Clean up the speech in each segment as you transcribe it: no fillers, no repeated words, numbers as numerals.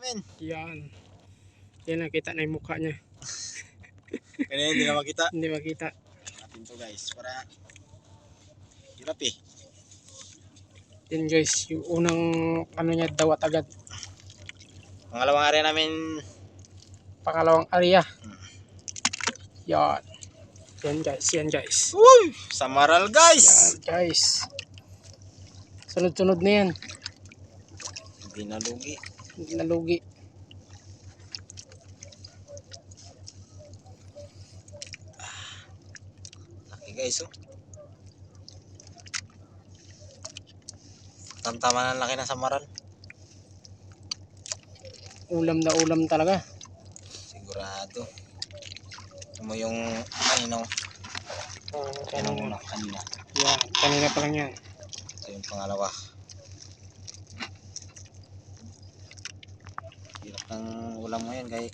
namin. Yan. Yan, nakita na yung mukha niya. Kaya hindi na makita. Hindi makita. Natin to guys, para hirap eh. Yan guys, yung unang ano niya, dawat agad. Pangalawang area namin. Pangalawang area. Yan. Yan guys, yan guys. Uy! Samaral guys! Yan guys. Sunod-sunod na yan. Hindi nalugi. Hindi nalugi. Laki guys oh. Tamtaman ang laki na samaral. Ulam na ulam talaga. Sigurado. Ito mo yung kanino. Kanina. Yan, kanina pa lang yan. Ito yung pangalawa. Hirap ng ulam mo yan kay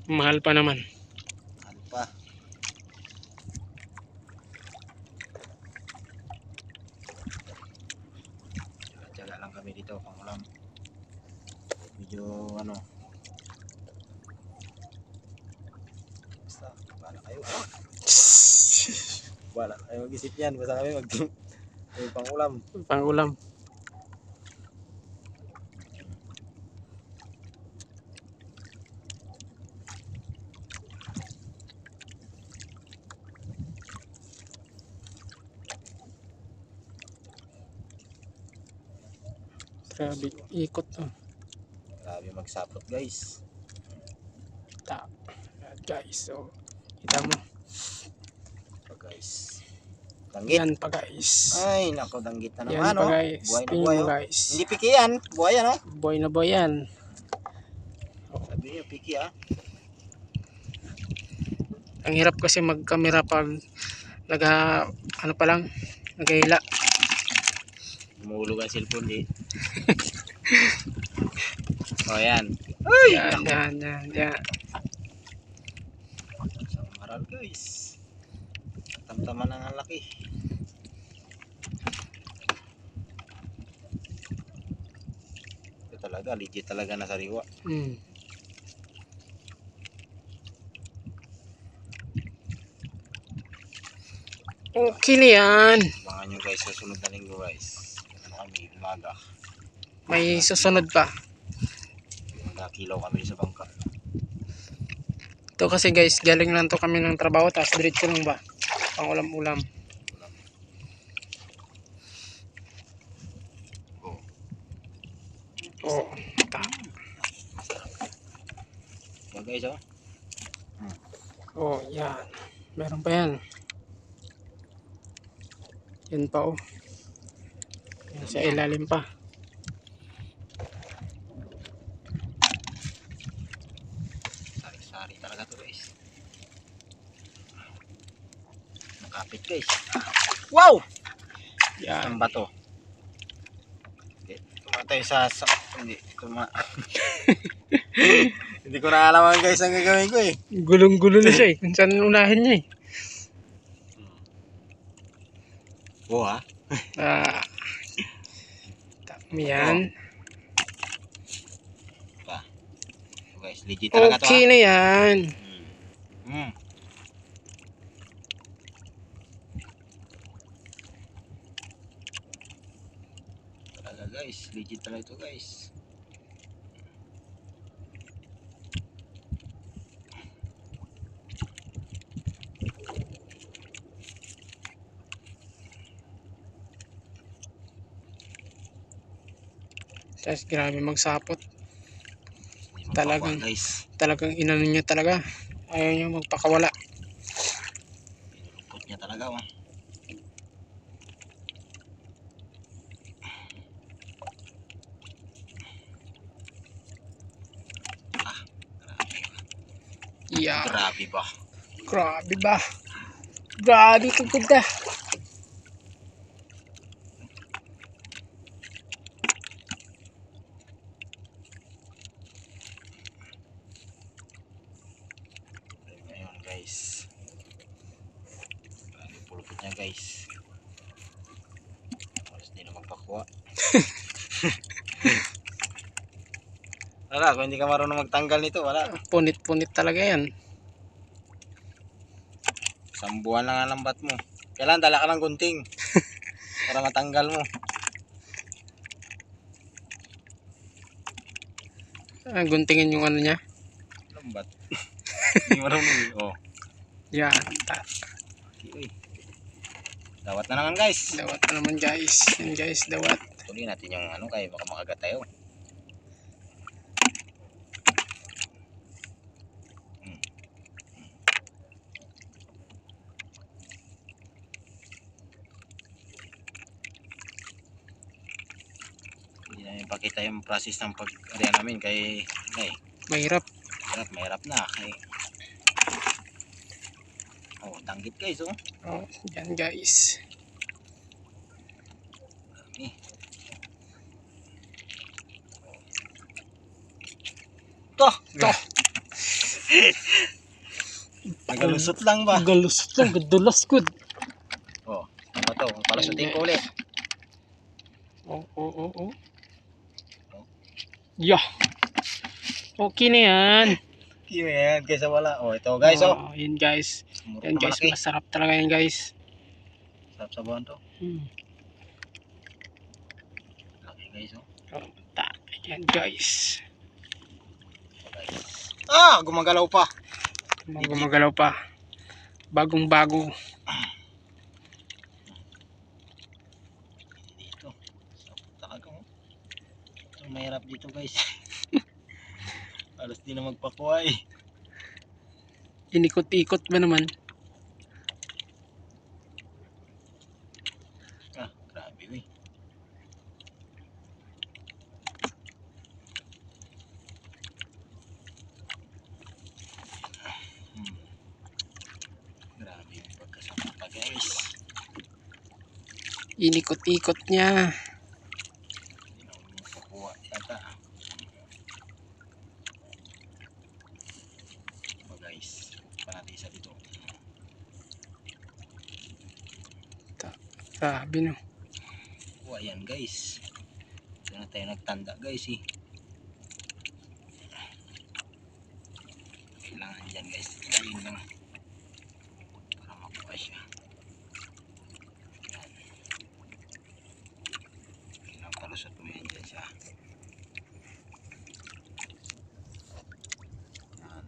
Mahal pa naman. ano pa. Tiyaga lang kami dito pang ulam. Medyo ano. Basta, bahala kayo. Bahala kayo mag-isip yan. Basta kami may pang ulam. Pang ulam. Grabe, ikot to. Grabe magsapot guys. Guys, so kita mo. So guys. Danggit. Yan pa guys. Ay, nako danggit na Yan naman pa oh. guys. Buhay na Tingnan buhay mo oh. guys. Hindi piki yan. Buhay yan oh. Boy na boy yan. Sabi niyo piki ah. Ang hirap kasi magkamera pag ano pa lang, naghihila. Umulog ang cellphone di. Oh yan. Yan. Samaral guys. Tamtaman ang laki. Ito talaga, legit talaga na sariwa. Okay na yan. Abangan nyo guys sa sunod na linggo guys. Ano kami, umaga. May susunod pa. Nakakilaw kami sa bangka. Ito kasi guys, galing lang to kami ng trabaho, tapos diretso lang ba? Pang ulam-ulam. Oh, Yan guys oh. oh, yan. Meron pa yan. Yan pa oh. Yan sa ilalim pa. Sari-sari talaga to guys. Nakapit guys. Wow! Yan. Ang bato. Tumatay sa hindi hindi ko na alam guys ang gagawin ko eh. Gulong-gulo na siya eh. Kung saan unahin niya eh. Oo ha? Yan. So guys, legit talaga to ha. Okay na yan. Talaga guys, legit talaga ito guys. Tapos grabe magsapot. Talagang guys. Talagang inano niya talaga. Ayaw niya magpakawala. Pinulupot niya talaga oh. Yeah. Grabe ba? Grabe ba? Grabe ka ganda. Ayun guys. Grabe pulupot niya guys. Tapos di na magpakuha. Wala, kung hindi ka marunong magtanggal nito, wala. Punit-punit talaga yan. Isang buwan lang ang lambat mo. Kailangan dala ka ng gunting para matanggal mo. Guntingin yung ano niya. Lambat. Hindi marunong. Oh. Yan. Uy. Dawat na naman guys. Dawat na naman guys. Yan guys, dawat. Tuloy natin yung ano kaya baka makagat tayo. Hindi namin pakita yung process ng pag-arian namin kay Mahirap. mahirap na kay tanggit guys oh. Oh, yan guys. To. To. Nagalusot lang ba? Galusot lang. Gadulas good. Oh, ano to? Palasutin ko ulit. Oh. Yeah. Okay na yan. Yan, kaysa wala. Oh, ito guys oh. Yan guys. Murot Yan na guys, malaki. masarap talaga yan guys. Sarap sa buwan to. Laki guys oh. Yan guys. Gumagalaw pa. Gumagalaw pa. Bagong bago. Dito. Talaga oh. Ito mahirap dito guys. Alas di na magpakuha eh. Inikot-ikot ba naman? Grabe eh. Grabe yung pagkasama pa guys. Inikot-ikot niya. Hindi na magpakuha yata. Oh guys. Panati isa dito. Sabi no. Kuha yan guys. Ito na tayo nagtanda guys eh. Kailangan dyan guys. Galing lang. Para makuha siya. Yan. Kailangan palusot mo yan dyan siya. Yan.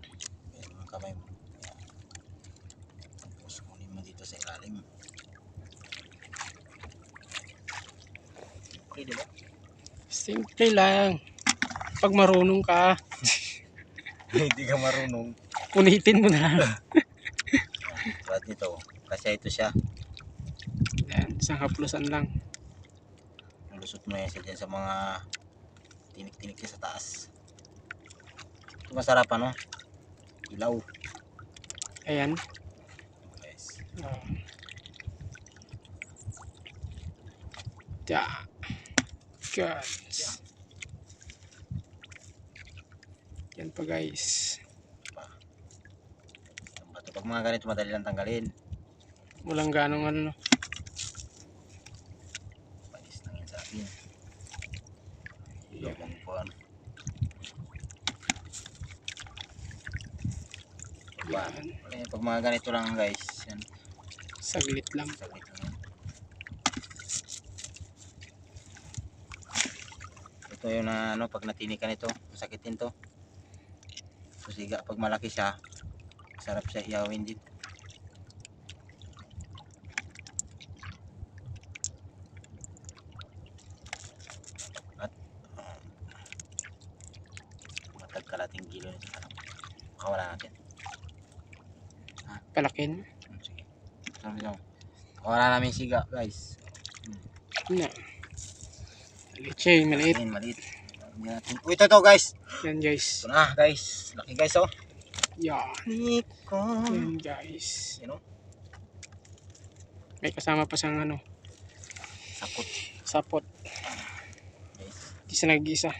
Yan mga kamay mo. Yan. Tapos kunin mo dito sa ilalim. Okay, diba? Simple lang. Pag marunong ka, Hindi ka marunong. punitin mo na. Tulad nito. Kasi ito siya. Yan, isang haplusan lang. Nalusot mo yan siya dyan sa mga tinik-tinik siya sa taas. Ito masarap ano? Ilaw. Ayan. Guys. Yeah. Guys. Yan pa guys. Pag mga ganito madali lang tanggalin. Walang ganong ano. Panis lang yan sa akin. Yeah. Ilog po ano. Yan. Pag mga ganito lang guys. Yan. Saglit lang. Saglit lang yan. Ito yung ano, pag natinikan ito, masakitin to. Susiga, pag malaki siya, sarap siya iyawin din. At matagkalating kilo nito sarap. Makawala natin. Palakin. Sige. Sabi lang. Makawala namin siga guys. Na. Maliit siya, maliit. Ayun, maliit. Uy, ito guys. Yan guys. Ito na guys. Laki guys oh. Yan. Nico. Yan guys. You know? May kasama pa siyang ano. Sapot. Sapot. Guys. Isa nag-isa.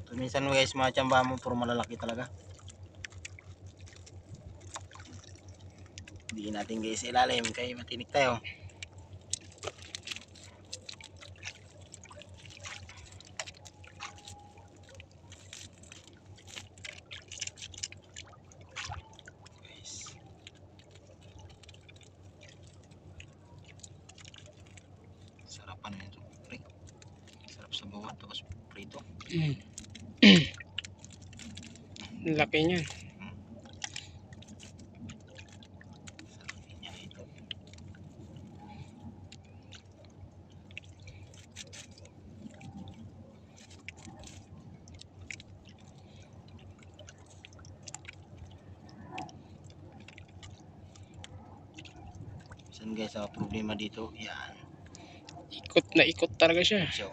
So, minsan guys mga tsamba mo puro malalaki talaga. Hindi natin guys ilalim kaya matinik tayo. Bawat tapos prito. Laki niyan. Sarapin niya ito. Minsan guys, ang problema dito, yan. Ikot na ikot talaga siya. So,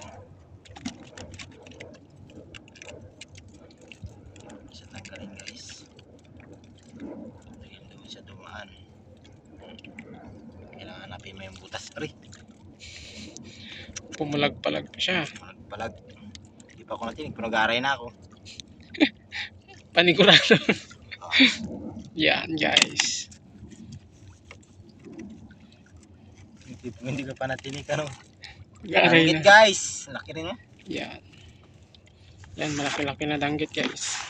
isa tanggalin guys. Dahil doon siya dumaan. Kailangan hanapin mo yung butas. Aray, Pumulag-palag pa siya. palag. Hindi pa ako natinig, pero nag-aaray na ako. Panigurado. Oh, Yan guys. hindi ka pa natinig, ano? Garay Danggit na. guys, laki rin oh. Yan. Yan, malaki-laki na danggit guys.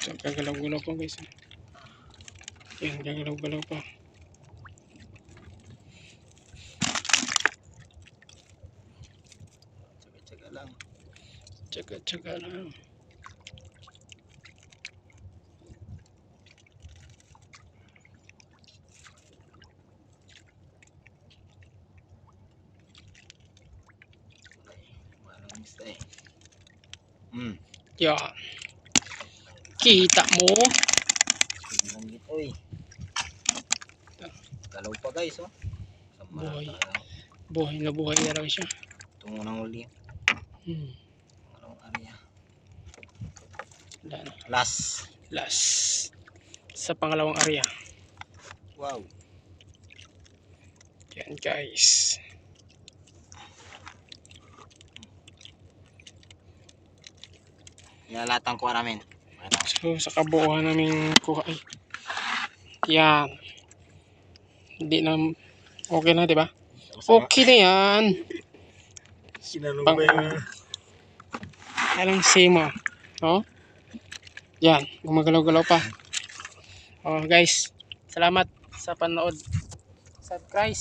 So, gagalaw-galaw po guys. Yan, gagalaw-galaw pa. Tsaga-tsaga lang. Tsaga-tsaga lang. Walang mista eh. Yan. Kita mo. Danggit oy. Galaw pa guys oh. Buhay. Sa Buhay na buhay na lang siya. tungo ng uli. Anong area? Wala na. Last. Last. Sa pangalawang area. Wow. Yan guys. Nilalatan ko namin. So sa kabuuan namin kuha. Ay. Yan. Hindi na okay na, 'di ba? Okay na 'yan. Sinalong Pang- ba yung... Alang simo. Oh. Yan, gumagalaw-galaw pa. Oh, guys. Salamat sa panood. Subscribe.